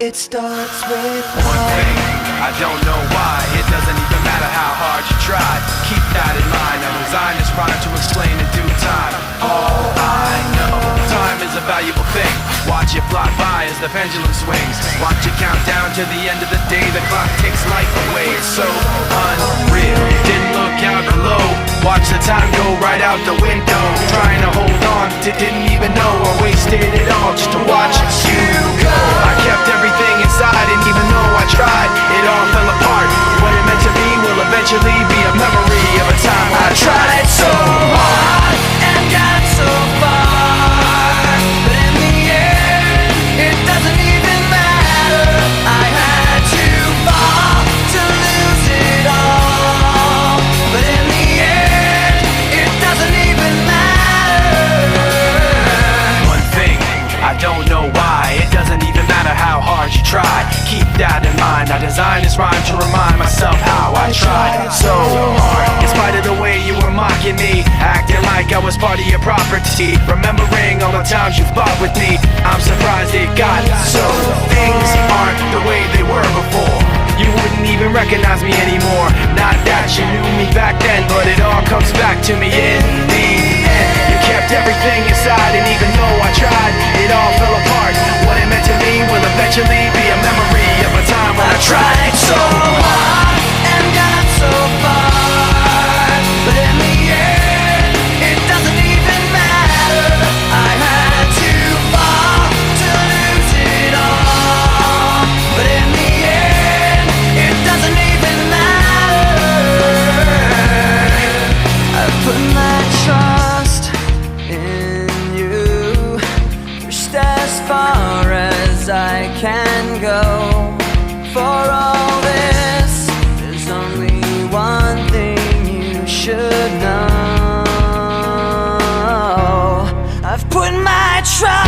It starts with one thing, I don't know why. It doesn't even matter how hard you try. Keep that in mind. I designed this rhyme to explain in due time. All I know, time is a valuable thing. Watch it fly by as the pendulum swings. Watch it count down to the end of the day. The clock takes life away. It's so unreal. Didn't look out below. Watch the time go right out the window. Trying to hold on to didn't even know I wasted it all just to watch you go. I kept everything inside, and even though I tried, it all fell apart. What it meant to be will eventually be a memory of a time when I tried so hard and got so far, but in the end, it doesn't even matter. I had to fall to lose it all, but in the end, it doesn't even matter. One thing, I don't know why. It doesn't even matter how hard you try. Keep that in mind. I designed this rhyme to remind myself how I tried so hard. In spite of the way you were mocking me, acting like I was part of your property, remembering all the times you fought with me, I'm surprised it got so. Things aren't the way they were before. You wouldn't even recognize me anymore. Not that you knew me back then, but it all comes back to me in the end. You kept everything inside, and even though I tried, it all fell apart. What it meant to me will eventually be a memory of a time when I tried so hard and got so far, but in the end, it doesn't even matter. I had to fall to lose it all, but in the end, it doesn't even matter. I put my trust in you, pushed as far as I can go. For all this, there's only one thing you should know. I've put my trust